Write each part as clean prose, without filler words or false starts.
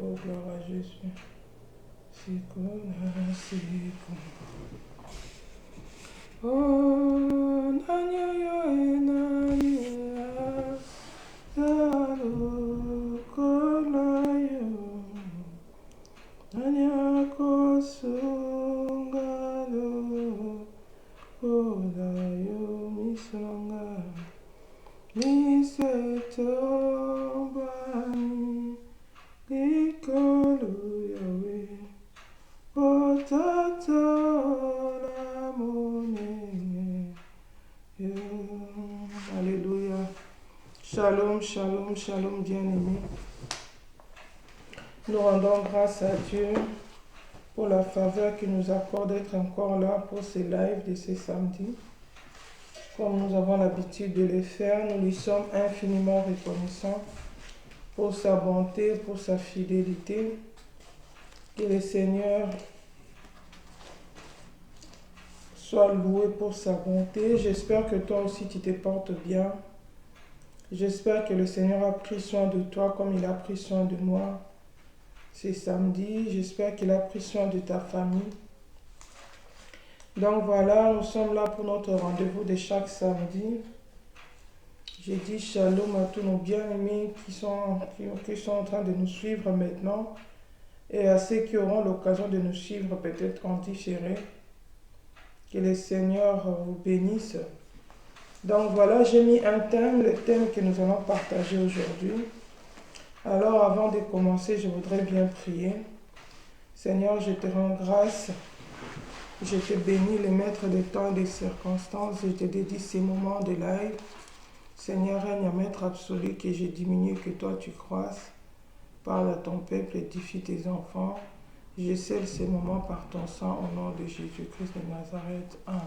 Oh, gloire à Jésus. Oh, Alléluia. Shalom, shalom, shalom, bien-aimés. Nous rendons grâce à Dieu pour la faveur qu'il nous accorde d'être encore là pour ces lives de ces samedis. Comme nous avons l'habitude de les faire, nous lui sommes infiniment reconnaissants pour sa bonté, pour sa fidélité. Que le Seigneur soit loué pour sa bonté. J'espère que toi aussi tu te portes bien. J'espère que le Seigneur a pris soin de toi comme il a pris soin de moi. C'est samedi, j'espère qu'il a pris soin de ta famille. Donc voilà, nous sommes là pour notre rendez-vous de chaque samedi. J'ai dit shalom à tous nos bien-aimés qui sont en train de nous suivre maintenant et à ceux qui auront l'occasion de nous suivre peut-être en différé. Que le Seigneur vous bénisse. Donc voilà, j'ai mis un thème, le thème que nous allons partager aujourd'hui. Alors avant de commencer, je voudrais bien prier. Seigneur, je te rends grâce. Je te bénis, le maître des temps et des circonstances. Je te dédie ces moments de live. Seigneur, règne à maître absolu, que je diminue, que toi tu croisses. Parle à ton peuple, édifie tes enfants. Je scelle ces moments par ton sang au nom de Jésus-Christ de Nazareth. Amen.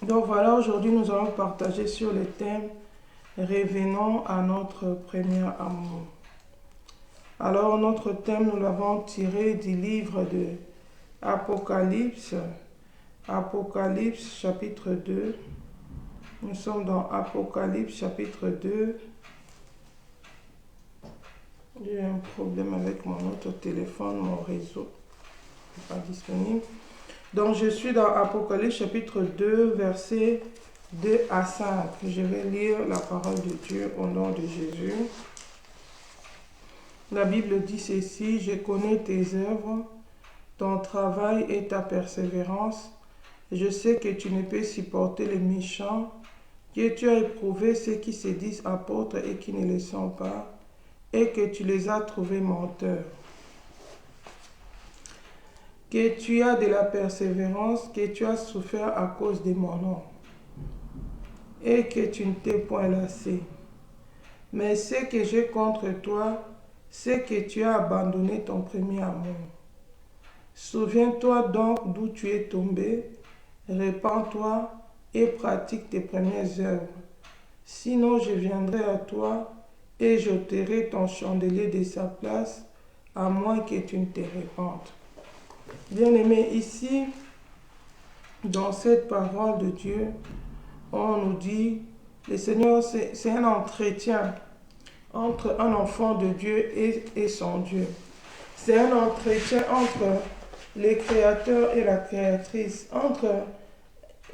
Donc voilà, aujourd'hui nous allons partager sur le thème « Revenons à notre premier amour ». Alors notre thème, nous l'avons tiré du livre de Apocalypse. Apocalypse chapitre 2. Nous sommes dans Apocalypse chapitre 2. J'ai un problème avec mon autre téléphone, mon réseau n'est pas disponible. Donc je suis dans Apocalypse chapitre 2, versets 2 à 5. Je vais lire la parole de Dieu au nom de Jésus. La Bible dit ceci: « Je connais tes œuvres, ton travail et ta persévérance. Je sais que tu ne peux supporter les méchants, que tu as éprouvé ceux qui se disent apôtres et qui ne le sont pas, et que tu les as trouvés menteurs. Que tu as de la persévérance, que tu as souffert à cause de mon nom, et que tu ne t'es point lassé. Mais ce que j'ai contre toi, c'est que tu as abandonné ton premier amour. Souviens-toi donc d'où tu es tombé, répands-toi et pratique tes premières œuvres. Sinon je viendrai à toi et j'ôterai ton chandelier de sa place, à moins que tu ne te répandes. » Bien-aimés, ici, dans cette parole de Dieu, on nous dit, le Seigneur, c'est un entretien entre un enfant de Dieu et son Dieu. C'est un entretien entre le Créateur et la Créatrice, entre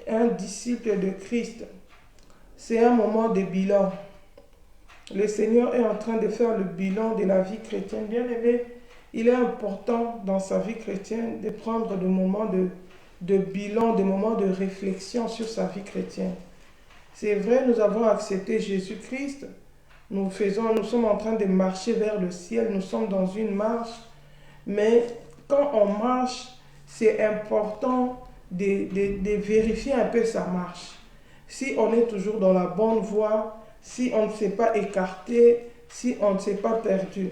un disciple de Christ. C'est un moment de bilan. Le Seigneur est en train de faire le bilan de la vie chrétienne. Bien aimé, il est important dans sa vie chrétienne de prendre des moments de bilan, de moments de réflexion sur sa vie chrétienne. C'est vrai, nous avons accepté Jésus-Christ. Nous sommes en train de marcher vers le ciel. Nous sommes dans une marche. Mais quand on marche, c'est important de vérifier un peu sa marche. Si on est toujours dans la bonne voie, si on ne s'est pas écarté, si on ne s'est pas perdu.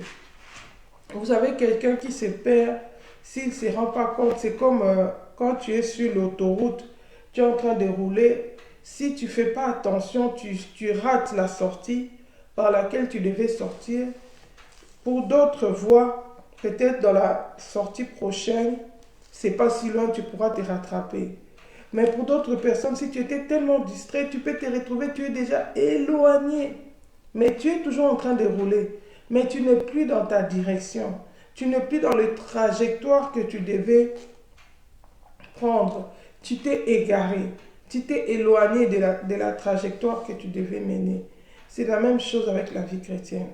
Vous savez, quelqu'un qui se perd, s'il ne se rend pas compte, c'est comme quand tu es sur l'autoroute, tu es en train de rouler. Si tu ne fais pas attention, tu rates la sortie par laquelle tu devais sortir. Pour d'autres voies, peut-être dans la sortie prochaine, c'est pas si loin, tu pourras te rattraper. Mais pour d'autres personnes, si tu étais tellement distrait, tu peux te retrouver, tu es déjà éloigné. Mais tu es toujours en train de rouler. Mais tu n'es plus dans ta direction. Tu n'es plus dans le trajectoire que tu devais prendre. Tu t'es égaré. Tu t'es éloigné de la trajectoire que tu devais mener. C'est la même chose avec la vie chrétienne.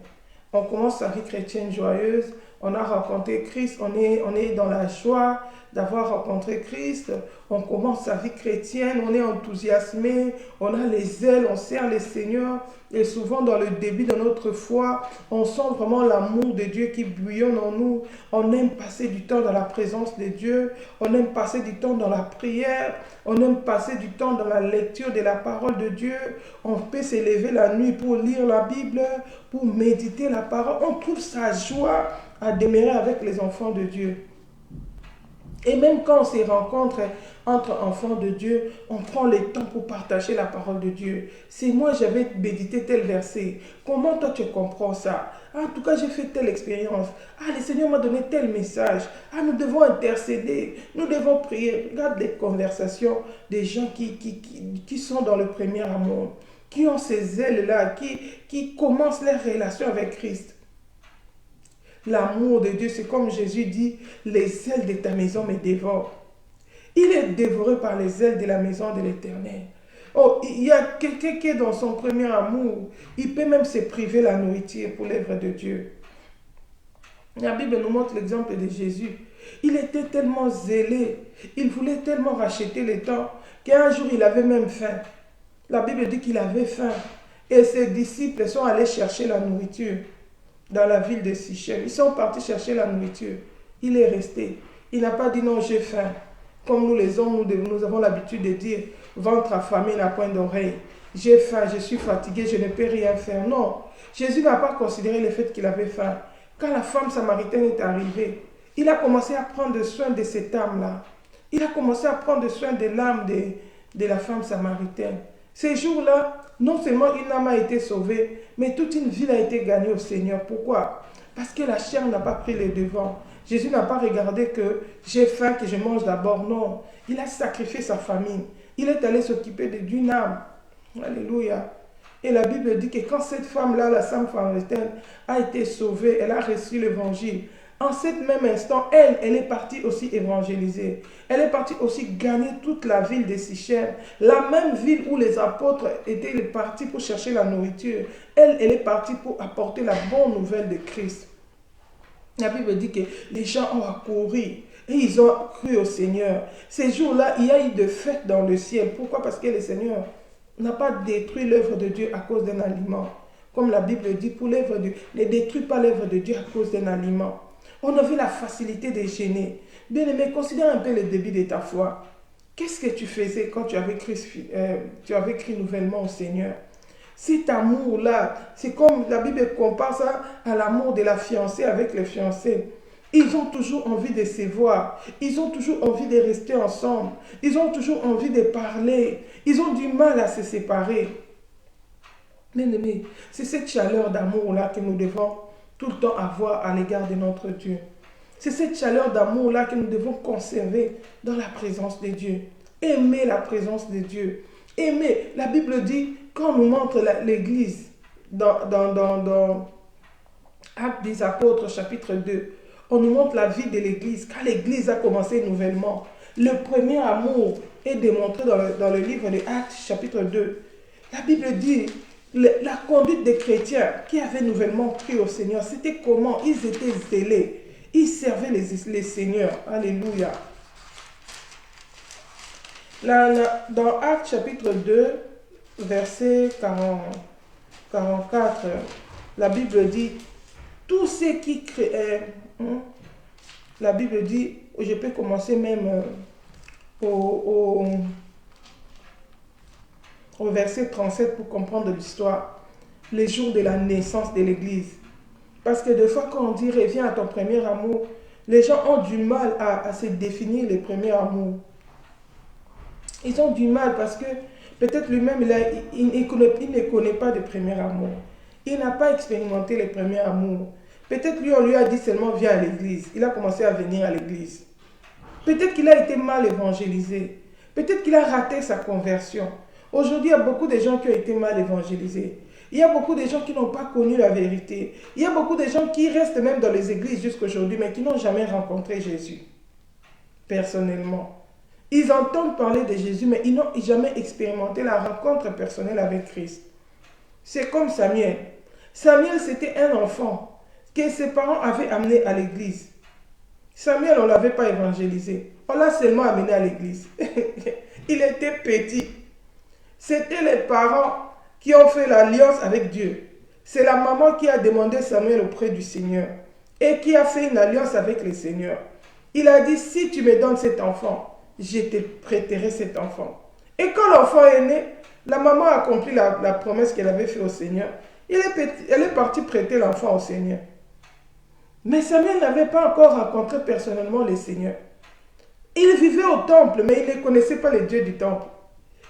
On commence sa vie chrétienne joyeuse. On a rencontré Christ. On est dans la joie d'avoir rencontré Christ. On commence sa vie chrétienne. On est enthousiasmé. On a les ailes. On sert le Seigneur. Et souvent, dans le début de notre foi, on sent vraiment l'amour de Dieu qui bouillonne en nous. On aime passer du temps dans la présence de Dieu. On aime passer du temps dans la prière. On aime passer du temps dans la lecture de la parole de Dieu. On peut se lever la nuit pour lire la Bible, pour méditer la parole. On trouve sa joie à demeurer avec les enfants de Dieu. Et même quand on se rencontre entre enfants de Dieu, on prend le temps pour partager la parole de Dieu. Si moi j'avais médité tel verset, comment toi tu comprends ça? En tout cas, j'ai fait telle expérience. Le Seigneur m'a donné tel message. Nous devons intercéder. Nous devons prier. Regarde les conversations des gens qui sont dans le premier amour, qui ont ces ailes-là, qui commencent leur relation avec Christ. L'amour de Dieu, c'est comme Jésus dit, les ailes de ta maison me dévorent. Il est dévoré par les ailes de la maison de l'Éternel. Oh, il y a quelqu'un qui est dans son premier amour. Il peut même se priver la nourriture pour l'œuvre de Dieu. La Bible nous montre l'exemple de Jésus. Il était tellement zélé. Il voulait tellement racheter le temps qu'un jour il avait même faim. La Bible dit qu'il avait faim. Et ses disciples sont allés chercher la nourriture dans la ville de Sichem. Ils sont partis chercher la nourriture. Il est resté. Il n'a pas dit non, j'ai faim. Comme nous les hommes, nous avons l'habitude de dire ventre affamé n'a point d'oreille. J'ai faim, je suis fatigué, je ne peux rien faire. Non, Jésus n'a pas considéré le fait qu'il avait faim. Quand la femme samaritaine est arrivée, il a commencé à prendre soin de cette âme-là. Il a commencé à prendre soin de l'âme de la femme samaritaine. Ces jours-là, non seulement une âme a été sauvée, mais toute une ville a été gagnée au Seigneur. Pourquoi? Parce que la chair n'a pas pris les devants. Jésus n'a pas regardé que j'ai faim, que je mange d'abord. Non, il a sacrifié sa famille. Il est allé s'occuper d'une âme. Alléluia. Et la Bible dit que quand cette femme-là, la femme samaritaine, a été sauvée, elle a reçu l'évangile. En ce même instant, elle est partie aussi évangéliser. Elle est partie aussi gagner toute la ville de Sichem. La même ville où les apôtres étaient partis pour chercher la nourriture. Elle est partie pour apporter la bonne nouvelle de Christ. La Bible dit que les gens ont accouru et ils ont cru au Seigneur. Ces jours-là, il y a eu de fêtes dans le ciel. Pourquoi? Parce que le Seigneur n'a pas détruit l'œuvre de Dieu à cause d'un aliment. Comme la Bible dit, pour l'œuvre de Dieu, ne détruis pas l'œuvre de Dieu à cause d'un aliment. On a vu la facilité de gêner. Bien-aimé, considère un peu le début de ta foi. Qu'est-ce que tu faisais quand tu avais cru nouvellement au Seigneur? Cet amour-là, c'est comme la Bible compare ça à l'amour de la fiancée avec les fiancés. Ils ont toujours envie de se voir. Ils ont toujours envie de rester ensemble. Ils ont toujours envie de parler. Ils ont du mal à se séparer. Bien-aimé, c'est cette chaleur d'amour-là que nous devons tout le temps avoir à l'égard de notre Dieu. C'est cette chaleur d'amour-là que nous devons conserver dans la présence de Dieu. Aimer la présence de Dieu. Aimer, la Bible dit, quand on nous montre l'Église dans Actes des Apôtres, chapitre 2, on nous montre la vie de l'Église. Quand l'Église a commencé nouvellement, le premier amour est démontré dans le livre de Actes, chapitre 2. La Bible dit, la conduite des chrétiens qui avaient nouvellement cru au Seigneur, c'était comment? Ils étaient zélés. Ils servaient les seigneurs. Alléluia. Dans Actes chapitre 2, verset 44, la Bible dit, tous ceux qui créent, la Bible dit, je peux commencer même au verset 37 pour comprendre l'histoire, les jours de la naissance de l'Église. Parce que des fois, quand on dit reviens à ton premier amour, les gens ont du mal à se définir les premiers amours. Ils ont du mal parce que peut-être lui-même, il ne connaît pas de premier amour. Il n'a pas expérimenté les premiers amours. Peut-être lui, on lui a dit seulement viens à l'église. Il a commencé à venir à l'église. Peut-être qu'il a été mal évangélisé. Peut-être qu'il a raté sa conversion. Aujourd'hui, il y a beaucoup de gens qui ont été mal évangélisés. Il y a beaucoup de gens qui n'ont pas connu la vérité. Il y a beaucoup de gens qui restent même dans les églises jusqu'à aujourd'hui, mais qui n'ont jamais rencontré Jésus. Personnellement. Ils entendent parler de Jésus, mais ils n'ont jamais expérimenté la rencontre personnelle avec Christ. C'est comme Samuel. Samuel, c'était un enfant que ses parents avaient amené à l'église. Samuel, on ne l'avait pas évangélisé. On l'a seulement amené à l'église. Il était petit. C'était les parents qui ont fait l'alliance avec Dieu. C'est la maman qui a demandé Samuel auprès du Seigneur et qui a fait une alliance avec le Seigneur. Il a dit, si tu me donnes cet enfant, je te prêterai cet enfant. Et quand l'enfant est né, la maman a accompli la promesse qu'elle avait faite au Seigneur. Elle est partie prêter l'enfant au Seigneur. Mais Samuel n'avait pas encore rencontré personnellement le Seigneur. Il vivait au temple, mais il ne connaissait pas le Dieu du temple.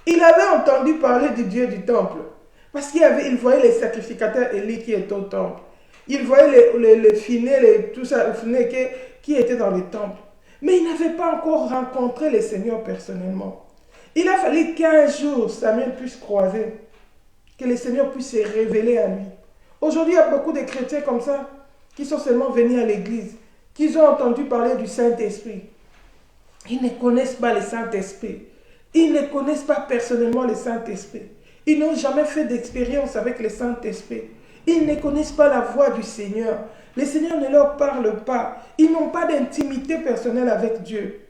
Il avait entendu parler du Dieu du temple. Parce qu'il voyait les sacrificateurs Élie qui étaient au temple. Il voyait les finés, tout ça, qui étaient dans le temple. Mais il n'avait pas encore rencontré le Seigneur personnellement. Il a fallu qu'un jour Samuel puisse croiser, que le Seigneur puisse se révéler à lui. Aujourd'hui, il y a beaucoup de chrétiens comme ça, qui sont seulement venus à l'église, qui ont entendu parler du Saint-Esprit. Ils ne connaissent pas le Saint-Esprit. Ils ne connaissent pas personnellement le Saint-Esprit. Ils n'ont jamais fait d'expérience avec le Saint-Esprit. Ils ne connaissent pas la voix du Seigneur. Le Seigneur ne leur parle pas. Ils n'ont pas d'intimité personnelle avec Dieu.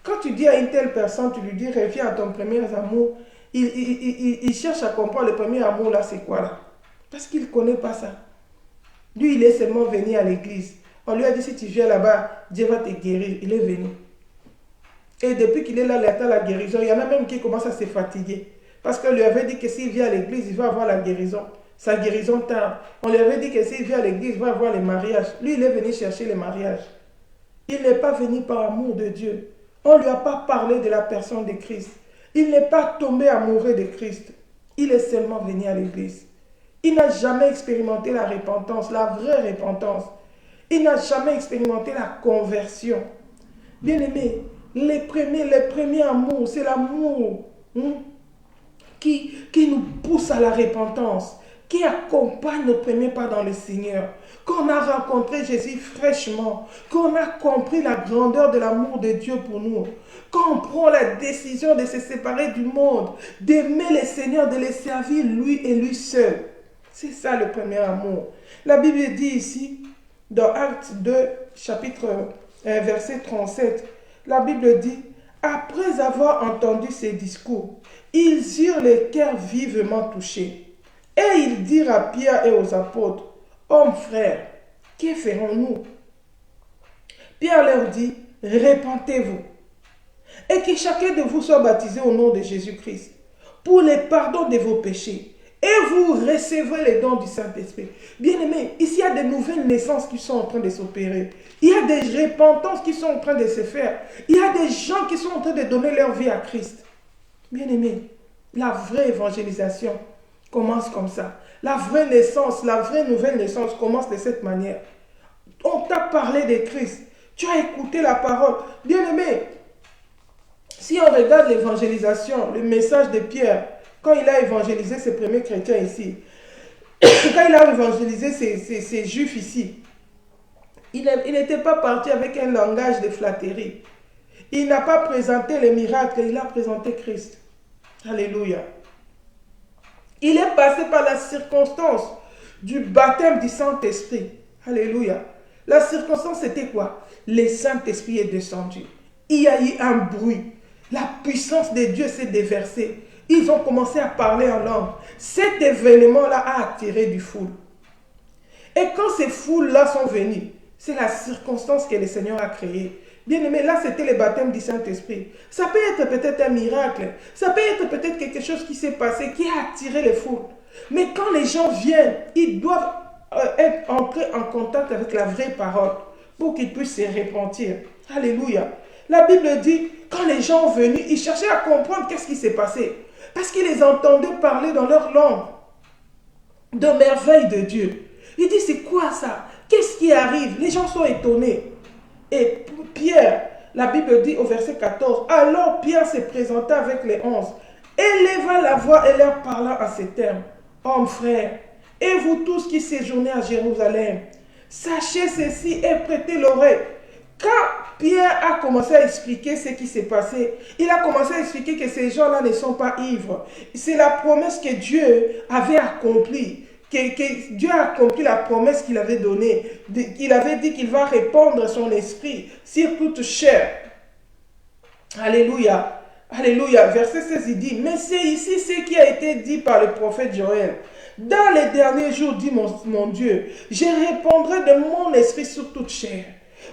Quand tu dis à une telle personne, tu lui dis, reviens à ton premier amour, il cherche à comprendre le premier amour là, c'est quoi là? Parce qu'il ne connaît pas ça. Lui, il est seulement venu à l'église. On lui a dit, si tu viens là-bas, Dieu va te guérir. Il est venu. Et depuis qu'il est là, il attend la guérison. Il y en a même qui commencent à se fatiguer. Parce qu'on lui avait dit que s'il vient à l'église, il va avoir la guérison. Sa guérison tarde. On lui avait dit que s'il vient à l'église, il va avoir les mariages. Lui, il est venu chercher les mariages. Il n'est pas venu par amour de Dieu. On ne lui a pas parlé de la personne de Christ. Il n'est pas tombé amoureux de Christ. Il est seulement venu à l'église. Il n'a jamais expérimenté la repentance, la vraie repentance. Il n'a jamais expérimenté la conversion. Bien-aimé, les premiers amours, c'est l'amour qui nous pousse à la repentance, qui accompagne nos premiers pas dans le Seigneur. Quand on a rencontré Jésus fraîchement, quand on a compris la grandeur de l'amour de Dieu pour nous, quand on prend la décision de se séparer du monde, d'aimer le Seigneur, de le servir lui et lui seul. C'est ça le premier amour. La Bible dit ici, dans Actes 2, chapitre verset 37, la Bible dit, après avoir entendu ces discours, ils eurent le cœur vivement touchés. Et ils dirent à Pierre et aux apôtres, hommes frères, que ferons-nous? Pierre leur dit, repentez-vous, et que chacun de vous soit baptisé au nom de Jésus-Christ, pour le pardon de vos péchés, et vous recevrez les dons du Saint-Esprit. Bien-aimés, ici il y a des nouvelles naissances qui sont en train de s'opérer. Il y a des repentances qui sont en train de se faire. Il y a des gens qui sont en train de donner leur vie à Christ. Bien-aimés, la vraie évangélisation commence comme ça. La vraie naissance, la vraie nouvelle naissance commence de cette manière. On t'a parlé de Christ. Tu as écouté la parole. Bien-aimé, si on regarde l'évangélisation, le message de Pierre, quand il a évangélisé ses premiers chrétiens ici, quand il a évangélisé ces juifs ici, il n'était pas parti avec un langage de flatterie. Il n'a pas présenté les miracles, il a présenté Christ. Alléluia. Il est passé par la circonstance du baptême du Saint-Esprit. Alléluia. La circonstance, c'était quoi? Le Saint-Esprit est descendu. Il y a eu un bruit. La puissance de Dieu s'est déversée. Ils ont commencé à parler en langue. Cet événement-là a attiré du foule. Et quand ces foules-là sont venues, c'est la circonstance que le Seigneur a créée. Bien aimé, là c'était le baptême du Saint-Esprit. Ça peut être peut-être un miracle. Ça peut être peut-être quelque chose qui s'est passé, qui a attiré les foules. Mais quand les gens viennent, ils doivent être entrés en contact avec la vraie parole pour qu'ils puissent se repentir. Alléluia. La Bible dit, quand les gens sont venus, ils cherchaient à comprendre qu'est-ce qui s'est passé. Parce qu'ils les entendaient parler dans leur langue de merveilles de Dieu. Il dit, c'est quoi ça? Qu'est-ce qui arrive? Les gens sont étonnés. Et Pierre, la Bible dit au verset 14, alors Pierre se présenta avec les 11, éleva la voix et leur parla en ces termes. Hommes, frères, et vous tous qui séjournez à Jérusalem, sachez ceci et prêtez l'oreille. Quand Pierre a commencé à expliquer ce qui s'est passé, il a commencé à expliquer que ces gens-là ne sont pas ivres. C'est la promesse que Dieu avait accomplie. Que Dieu a accompli la promesse qu'il avait donnée. Il avait dit qu'il va répandre son esprit sur toute chair. Alléluia. Alléluia. Verset 16, il dit, mais c'est ici ce qui a été dit par le prophète Joël. Dans les derniers jours, dit mon Dieu, je répandrai de mon esprit sur toute chair.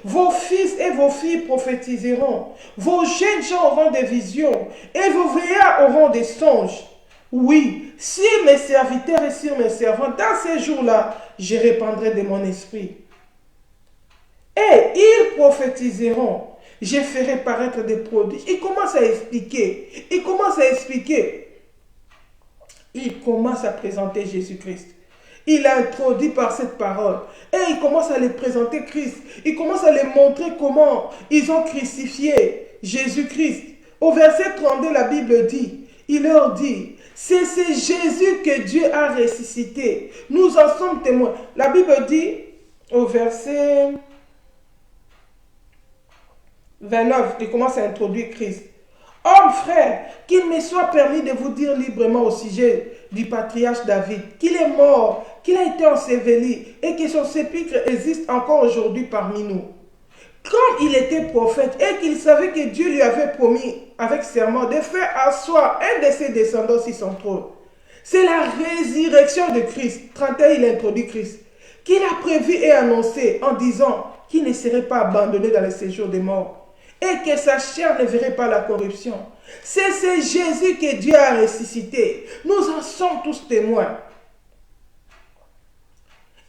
Vos fils et vos filles prophétiseront. Vos jeunes gens auront des visions. Et vos vieillards auront des songes. Oui, sur mes serviteurs et sur mes servants, dans ces jours-là, je répandrai de mon esprit. Et ils prophétiseront. Je ferai paraître des prodiges. Il commence à expliquer. Il commence à présenter Jésus-Christ. Il a introduit par cette parole. Et il commence à les présenter Christ. Il commence à les montrer comment ils ont crucifié Jésus-Christ. Au verset 32, la Bible dit, il leur dit, c'est Jésus que Dieu a ressuscité. Nous en sommes témoins. La Bible dit au verset 29, il commence à introduire Christ. Hommes, frères, qu'il me soit permis de vous dire librement au sujet du patriarche David, qu'il est mort, qu'il a été enseveli et que son sépulcre existe encore aujourd'hui parmi nous. Comme il était prophète et qu'il savait que Dieu lui avait promis avec serment de faire asseoir un de ses descendants sur son trône. C'est la résurrection de Christ. 31, il introduit Christ. Qu'il a prévu et annoncé en disant qu'il ne serait pas abandonné dans le séjour des morts et que sa chair ne verrait pas la corruption. C'est Jésus que Dieu a ressuscité. Nous en sommes tous témoins.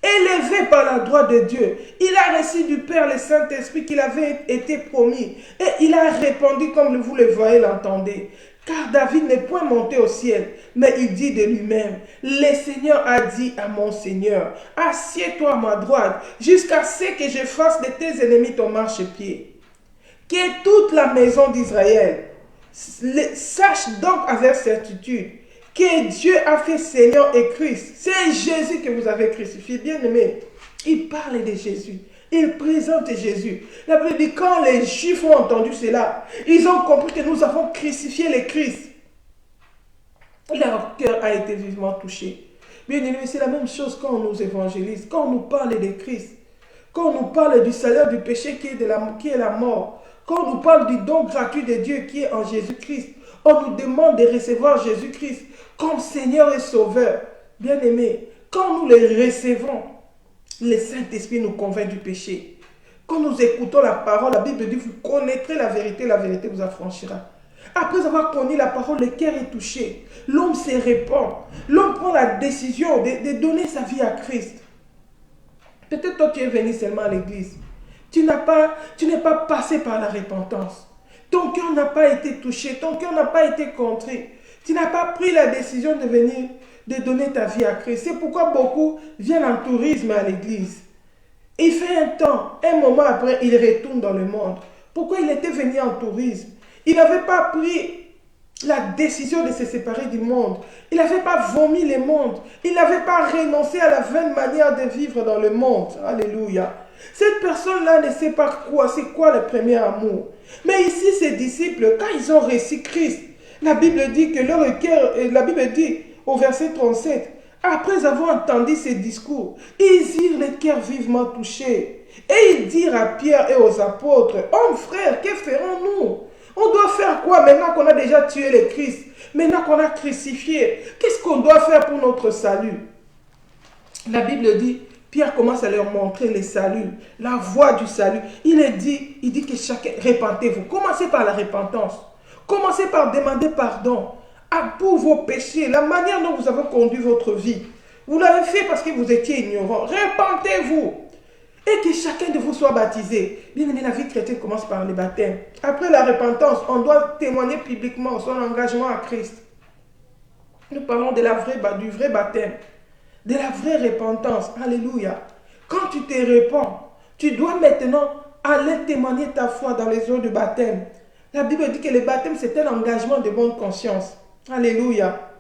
Élevé par la droite de Dieu, il a reçu du Père le Saint-Esprit qu'il avait été promis. Et il a répandu comme vous le voyez, l'entendez. Car David n'est point monté au ciel, mais il dit de lui-même, le Seigneur a dit à mon Seigneur, assieds-toi à ma droite, jusqu'à ce que je fasse de tes ennemis ton marchepied. Que toute la maison d'Israël sache donc avec certitude que Dieu a fait Seigneur et Christ. C'est Jésus que vous avez crucifié. Bien aimé, il parle de Jésus. Il présente Jésus. La Bible dit, quand les Juifs ont entendu cela, ils ont compris que nous avons crucifié le Christ. Leur cœur a été vivement touché. Bien aimé, c'est la même chose quand on nous évangélise, quand on nous parle de Christ, quand on nous parle du salaire du péché qui est la mort, quand on nous parle du don gratuit de Dieu qui est en Jésus-Christ. On nous demande de recevoir Jésus-Christ comme Seigneur et Sauveur. Bien-aimés, quand nous le recevons, le Saint-Esprit nous convainc du péché. Quand nous écoutons la parole, la Bible dit, vous connaîtrez la vérité vous affranchira. Après avoir connu la parole, le cœur est touché. L'homme se répand. L'homme prend la décision de donner sa vie à Christ. Peut-être toi, tu es venu seulement à l'église. Tu n'es pas passé par la repentance. Ton cœur n'a pas été touché, ton cœur n'a pas été contrit. Tu n'as pas pris la décision de donner ta vie à Christ. C'est pourquoi beaucoup viennent en tourisme à l'église. Il fait un temps, un moment après, il retourne dans le monde. Pourquoi il était venu en tourisme? Il n'avait pas pris la décision de se séparer du monde. Il n'avait pas vomi le monde. Il n'avait pas renoncé à la vaine manière de vivre dans le monde. Alléluia. Cette personne-là ne sait pas quoi, c'est quoi le premier amour. Mais ici, ces disciples, quand ils ont reçu Christ, la Bible dit que leur cœur, la Bible dit au verset 37, après avoir entendu ces discours, ils eurent le cœur vivement touché. Et ils dirent à Pierre et aux apôtres, hommes frères, que ferons-nous? On doit faire quoi maintenant qu'on a déjà tué le Christ? Maintenant qu'on a crucifié, qu'est-ce qu'on doit faire pour notre salut? La Bible dit, Pierre commence à leur montrer le salut, la voie du salut. Il dit que chacun, repentez-vous. Commencez par la repentance. Commencez par demander pardon pour vos péchés, la manière dont vous avez conduit votre vie. Vous l'avez fait parce que vous étiez ignorant. Repentez-vous. Et que chacun de vous soit baptisé. Bien aimé, la vie chrétienne commence par le baptême. Après la repentance, on doit témoigner publiquement son engagement à Christ. Nous parlons de du vrai baptême, de la vraie repentance. Alléluia. Quand tu te répands, tu dois maintenant aller témoigner ta foi dans les eaux du baptême. La Bible dit que le baptême, c'est un engagement de bonne conscience. Alléluia.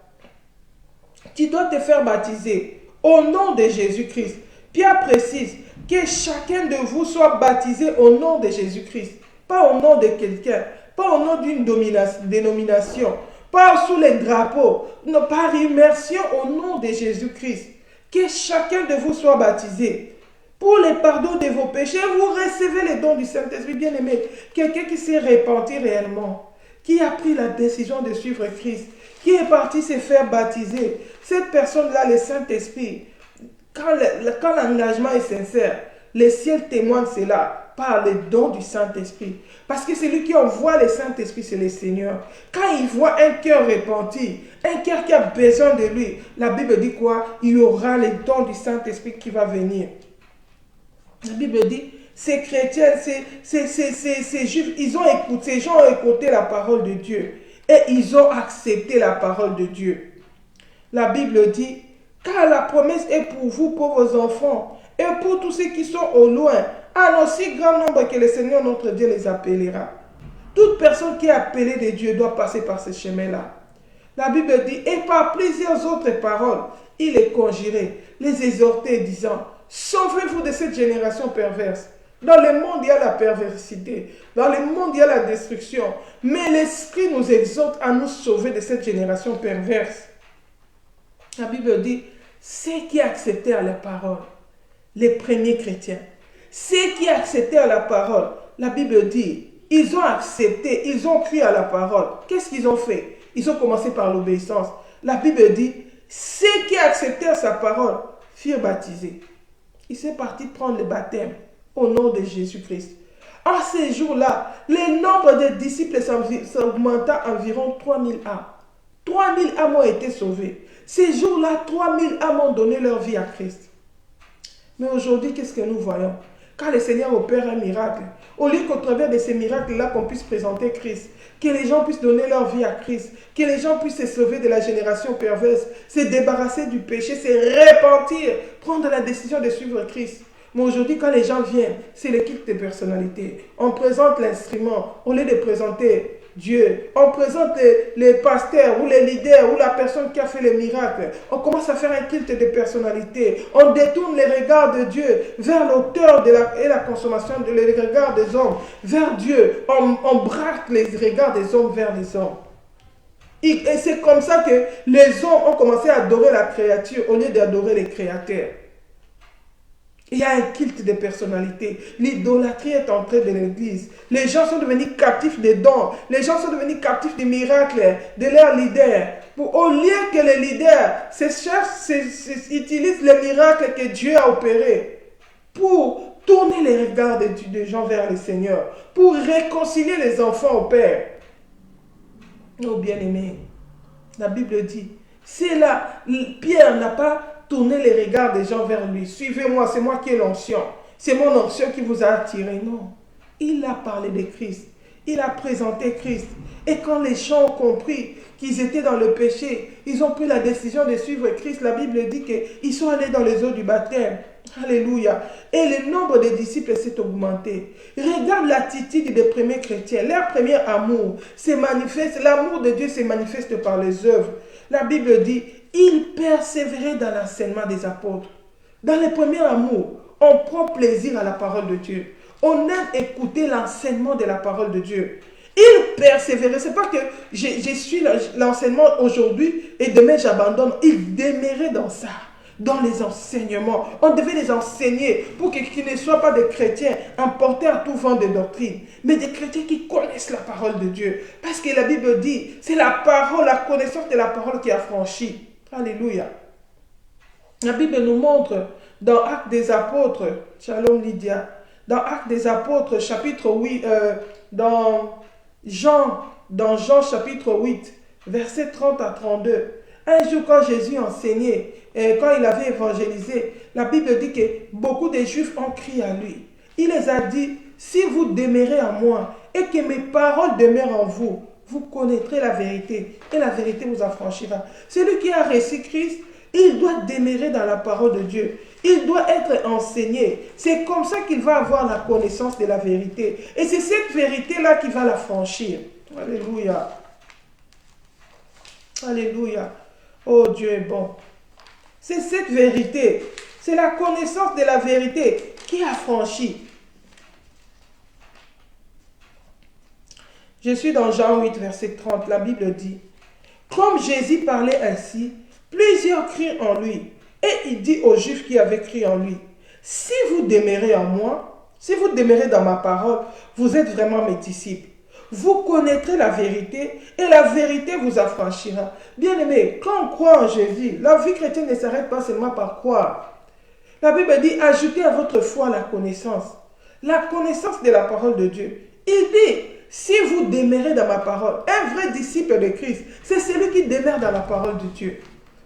Tu dois te faire baptiser au nom de Jésus-Christ. Pierre précise que chacun de vous soit baptisé au nom de Jésus-Christ. Pas au nom de quelqu'un, pas au nom d'une dénomination, pas sous les drapeaux, non, par immersion au nom de Jésus-Christ. Que chacun de vous soit baptisé. Pour le pardon de vos péchés, vous recevez les dons du Saint-Esprit. Bien-aimé, quelqu'un qui s'est repenti réellement, qui a pris la décision de suivre Christ, qui est parti se faire baptiser, cette personne-là, le Saint-Esprit, quand l'engagement est sincère, le ciel témoigne cela par le don du Saint-Esprit. Parce que celui qui envoie le Saint-Esprit, c'est le Seigneur. Quand il voit un cœur repenti, un cœur qui a besoin de lui, la Bible dit quoi? Il y aura le don du Saint-Esprit qui va venir. La Bible dit, ces chrétiens, ces juifs, ces gens ont écouté la parole de Dieu. Et ils ont accepté la parole de Dieu. La Bible dit, car la promesse est pour vous, pour vos enfants, et pour tous ceux qui sont au loin, en aussi grand nombre que le Seigneur notre Dieu les appellera. Toute personne qui est appelée de Dieu doit passer par ce chemin-là. La Bible dit, et par plusieurs autres paroles, il les conjurait, les exhortait, disant, sauvez-vous de cette génération perverse. Dans le monde, il y a la perversité. Dans le monde, il y a la destruction. Mais l'Esprit nous exhorte à nous sauver de cette génération perverse. La Bible dit, ceux qui acceptèrent la parole, les premiers chrétiens, ceux qui acceptèrent la parole, la Bible dit, ils ont accepté, ils ont cru à la parole. Qu'est-ce qu'ils ont fait? Ils ont commencé par l'obéissance. La Bible dit, ceux qui acceptèrent sa parole furent baptisés. Ils sont partis prendre le baptême au nom de Jésus-Christ. En ces jours-là, le nombre de disciples s'augmenta environ 3000 âmes. 3000 âmes ont été sauvées. Ces jours-là, 3000 âmes ont donné leur vie à Christ. Mais aujourd'hui, qu'est-ce que nous voyons? Quand le Seigneur opère un miracle, au lieu qu'au travers de ces miracles-là, qu'on puisse présenter Christ, que les gens puissent donner leur vie à Christ, que les gens puissent se sauver de la génération perverse, se débarrasser du péché, se repentir, prendre la décision de suivre Christ. Mais aujourd'hui, quand les gens viennent, c'est le culte de personnalité. On présente l'instrument au lieu de présenter Dieu. On présente les pasteurs ou les leaders ou la personne qui a fait le miracle. On commence à faire un culte de personnalité. On détourne les regards de Dieu vers l'auteur et la consommation les regards des hommes vers Dieu. On braque les regards des hommes vers les hommes. Et c'est comme ça que les hommes ont commencé à adorer la créature au lieu d'adorer les créateurs. Il y a un culte de personnalité. L'idolâtrie est entrée dans l'église. Les gens sont devenus captifs des dons. Les gens sont devenus captifs des miracles de leurs leaders. Au lieu que les leaders utilisent les miracles que Dieu a opérés pour tourner les regards des gens vers le Seigneur, pour réconcilier les enfants au Père. Oh bien-aimés, la Bible dit, c'est là, Pierre n'a pas tourner les regards des gens vers lui. Suivez-moi, c'est moi qui ai l'onction. C'est mon onction qui vous a attiré. Non. Il a parlé de Christ. Il a présenté Christ. Et quand les gens ont compris qu'ils étaient dans le péché, ils ont pris la décision de suivre Christ. La Bible dit qu'ils sont allés dans les eaux du baptême. Alléluia. Et le nombre de disciples s'est augmenté. Regarde l'attitude des premiers chrétiens. Leur premier amour se manifeste. L'amour de Dieu se manifeste par les œuvres. La Bible dit, il persévérait dans l'enseignement des apôtres. Dans le premier amour, on prend plaisir à la parole de Dieu. On aime écouter l'enseignement de la parole de Dieu. Il persévérait. Ce n'est pas que je suis l'enseignement aujourd'hui et demain j'abandonne. Il demeurait dans ça. dans les enseignements. On devait les enseigner pour qu'ils ne soient pas des chrétiens emportés à tout vent de doctrine, mais des chrétiens qui connaissent la parole de Dieu. Parce que la Bible dit, c'est la parole, la connaissance de la parole qui a franchi. Alléluia. La Bible nous montre dans Actes des Apôtres, Shalom Lydia, dans Actes des Apôtres, chapitre 8, dans Jean chapitre 8, versets 30 à 32. Un jour, quand Jésus enseignait, quand il avait évangélisé, la Bible dit que beaucoup de Juifs ont crié à lui. Il les a dit, si vous demeurez en moi et que mes paroles demeurent en vous, vous connaîtrez la vérité et la vérité vous affranchira. Celui qui a reçu Christ, il doit demeurer dans la parole de Dieu. Il doit être enseigné. C'est comme ça qu'il va avoir la connaissance de la vérité. Et c'est cette vérité-là qui va l'affranchir. Alléluia. Alléluia. Oh, Dieu est bon. C'est cette vérité. C'est la connaissance de la vérité qui affranchit. Je suis dans Jean 8, verset 30. La Bible dit, comme Jésus parlait ainsi, plusieurs crient en lui. Et il dit aux Juifs qui avaient crié en lui, si vous demeurez en moi, si vous demeurez dans ma parole, vous êtes vraiment mes disciples. Vous connaîtrez la vérité et la vérité vous affranchira. Bien-aimés, quand on croit en Jésus, la vie chrétienne ne s'arrête pas seulement par croire. La Bible dit, ajoutez à votre foi la connaissance de la parole de Dieu. Il dit, si vous demeurez dans ma parole, un vrai disciple de Christ, c'est celui qui demeure dans la parole de Dieu.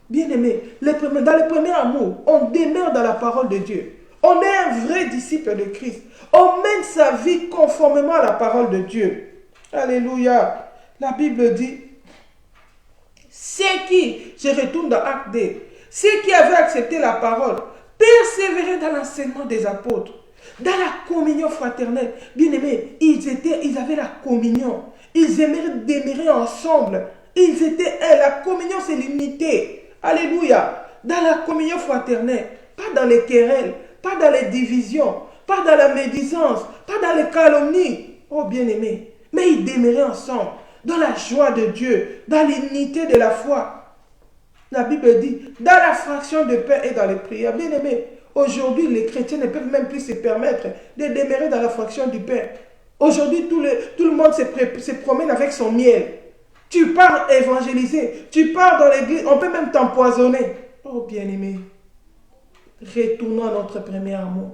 Bien-aimés, dans le premier amour, on demeure dans la parole de Dieu. On est un vrai disciple de Christ. On mène sa vie conformément à la parole de Dieu. Alléluia. La Bible dit, je retourne dans Acte 2, ceux qui avaient accepté la parole, persévéraient dans l'enseignement des apôtres, dans la communion fraternelle. Bien-aimés, ils avaient la communion. Ils aimaient demeurer ensemble. La communion, c'est l'unité. Alléluia. Dans la communion fraternelle, pas dans les querelles, pas dans les divisions, pas dans la médisance, pas dans les calomnies. Oh bien-aimés, mais ils demeuraient ensemble, dans la joie de Dieu, dans l'unité de la foi. La Bible dit, dans la fraction de pain et dans les prières. Bien-aimés, aujourd'hui, les chrétiens ne peuvent même plus se permettre de demeurer dans la fraction du pain. Aujourd'hui, tout le monde se promène avec son miel. Tu pars évangéliser, tu pars dans l'église, on peut même t'empoisonner. Oh bien-aimé, retournons à notre premier amour.